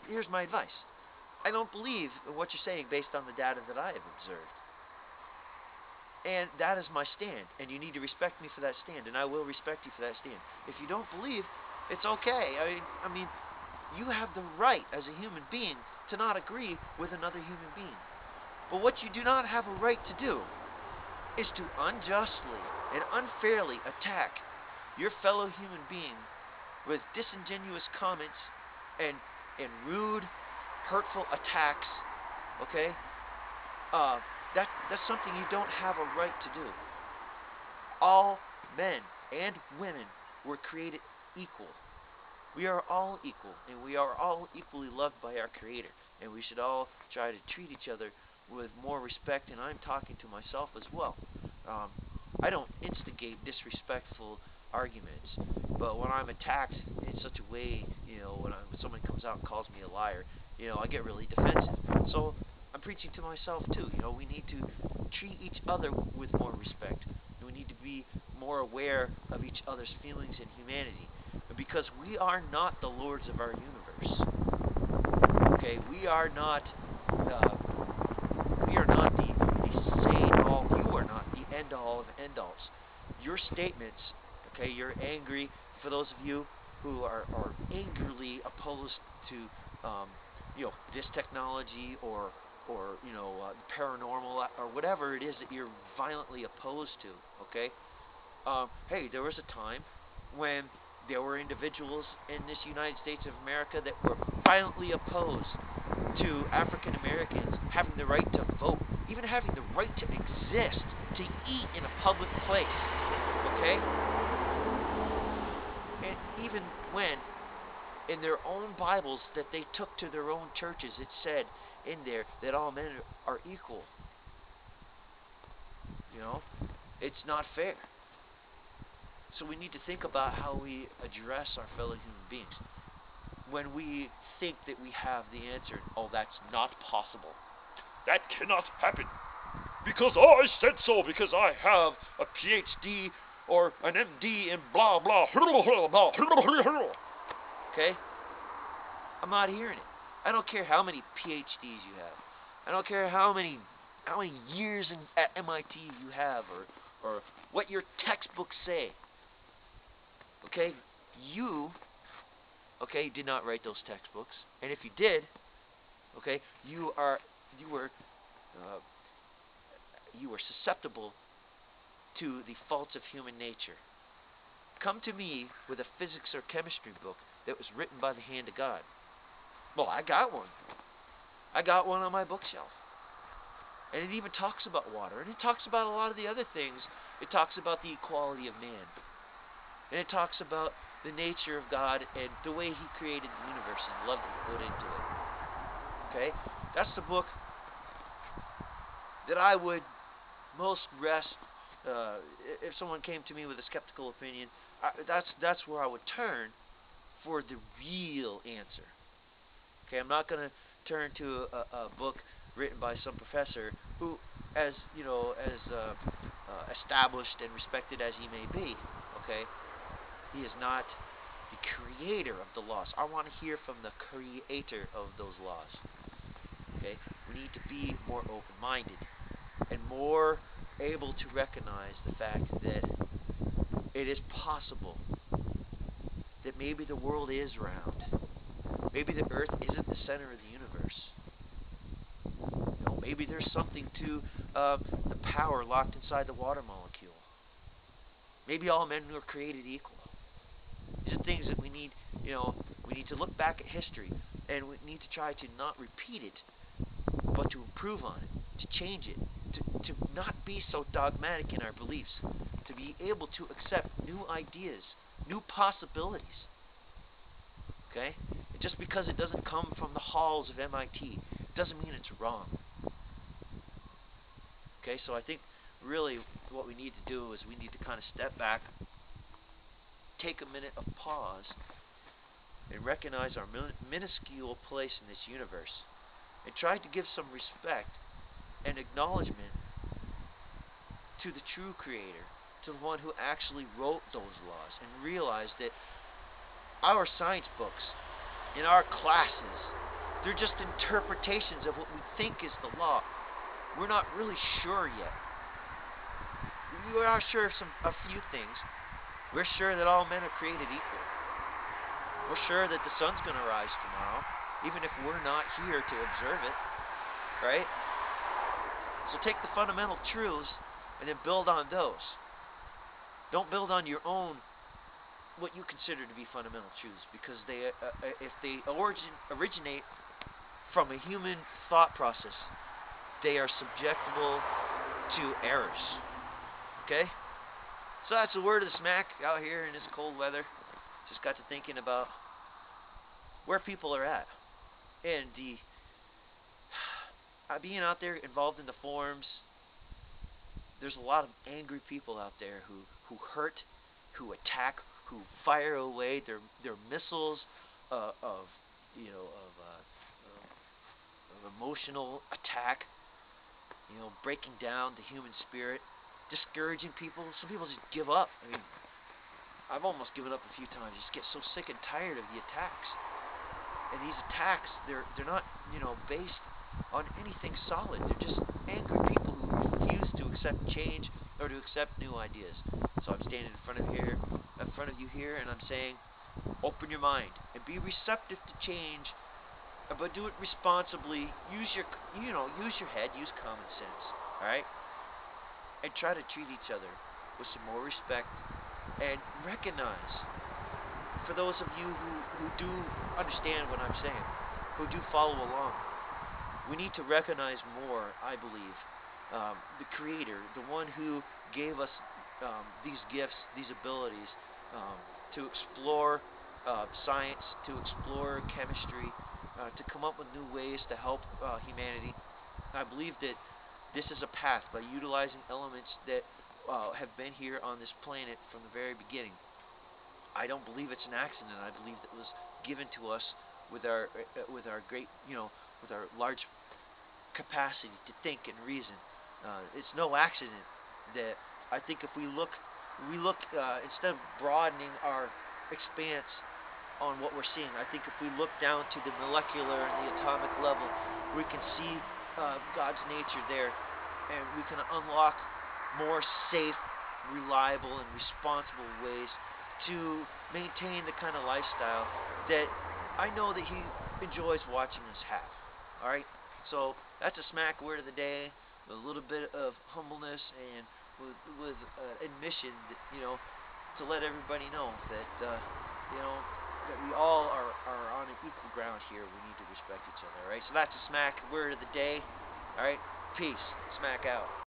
here's my advice. I don't believe in what you're saying based on the data that I have observed. And that is my stand, and you need to respect me for that stand, and I will respect you for that stand. If you don't believe, it's okay. I mean, you have the right as a human being to not agree with another human being. But what you do not have a right to do is to unjustly and unfairly attack your fellow human being with disingenuous comments and rude, hurtful attacks. Okay, that's something you don't have a right to do. All men and women were created equal. We are all equal, and we are all equally loved by our Creator, and we should all try to treat each other with more respect, and I'm talking to myself as well. Um, I don't instigate disrespectful arguments, but when I'm attacked in such a way, when someone comes out and calls me a liar, I get really defensive. So I'm preaching to myself too. We need to treat each other with more respect. We need to be more aware of each other's feelings and humanity, because we are not the lords of our universe. Okay, uh, we are not the say all. You are not the end all of end alls. Your statements, okay, you're angry. For those of you who are angrily opposed to, this technology or paranormal or whatever it is that you're violently opposed to, okay. Hey, there was a time when there were individuals in this United States of America that were violently opposed to African Americans having the right to vote, even having the right to exist, to eat in a public place. Okay? And even when in their own Bibles that they took to their own churches, it said in there that all men are equal. You know? It's not fair. So we need to think about how we address our fellow human beings. When we think that we have the answer, oh, that's not possible. That cannot happen. Because I said so, because I have a PhD or an MD in blah blah. Okay? I'm not hearing it. I don't care how many PhDs you have. I don't care how many years at MIT you have or what your textbooks say. Okay? You did not write those textbooks. And if you did, okay, you were susceptible to the faults of human nature. Come to me with a physics or chemistry book that was written by the hand of God. Well, I got one. I got one on my bookshelf. And it even talks about water. And it talks about a lot of the other things. It talks about the equality of man. And it talks about the nature of God and the way He created the universe and love that He put into it. Okay? That's the book that I would most rest. If someone came to me with a skeptical opinion, that's where I would turn for the real answer. Okay, I'm not going to turn to a book written by some professor who, as established and respected as he may be, okay, he is not the creator of the laws. I want to hear from the creator of those laws. Okay, we need to be more open-minded and more able to recognize the fact that it is possible that maybe the world is round. Maybe the earth isn't the center of the universe. Maybe there's something to the power locked inside the water molecule. Maybe all men were created equal. These are things that we need to look back at history, and we need to try to not repeat it, but to improve on it, to change it, to not be so dogmatic in our beliefs, to be able to accept new ideas, new possibilities. Okay? And just because it doesn't come from the halls of MIT doesn't mean it's wrong. Okay, so I think really what we need to do is we need to kind of step back, take a minute of pause, and recognize our minuscule place in this universe, and try to give some respect and acknowledgement to the true Creator, to the one who actually wrote those laws, and realize that our science books, in our classes, They're just interpretations of what we think is the law. We're not really sure yet. We are sure of a few things. We're sure that all men are created equal. We're sure that the sun's going to rise tomorrow, even if we're not here to observe it, right? So take the fundamental truths and then build on those. Don't build on your own, what you consider to be fundamental truths, because if they originate from a human thought process, they are subjectable to errors. Okay? So that's the word of the smack out here in this cold weather. Just got to thinking about where people are at. And being out there involved in the forums, there's a lot of angry people out there who hurt, who attack, who fire away their missiles of emotional attack, breaking down the human spirit, discouraging people. Some people just give up. I mean, I've almost given up a few times. Just get so sick and tired of the attacks. And these attacks, they're not, based on anything solid. They're just angry people who refuse to accept change or to accept new ideas. So I'm standing in front of you here, and I'm saying, open your mind and be receptive to change, but do it responsibly. Use your head, use common sense, all right? And try to treat each other with some more respect, and recognize, for those of you who do understand what I'm saying, who do follow along, we need to recognize more, I believe, the Creator, the one who gave us these gifts, these abilities, to explore science, to explore chemistry, to come up with new ways to help humanity. I believe that this is a path, by utilizing elements that have been here on this planet from the very beginning. I don't believe it's an accident. I believe that it was given to us with our great, with our large capacity to think and reason. It's no accident that I think if we look instead of broadening our expanse on what we're seeing, I think if we look down to the molecular and the atomic level, we can see God's nature there, and we can unlock more safe, reliable, and responsible ways to maintain the kind of lifestyle that I know that He enjoys watching us have. Alright? So that's a smack word of the day, with a little bit of humbleness and with admission that, to let everybody know that that we all are on an equal ground here. We need to respect each other. Alright? So that's a smack word of the day. Alright? Peace. Smack out.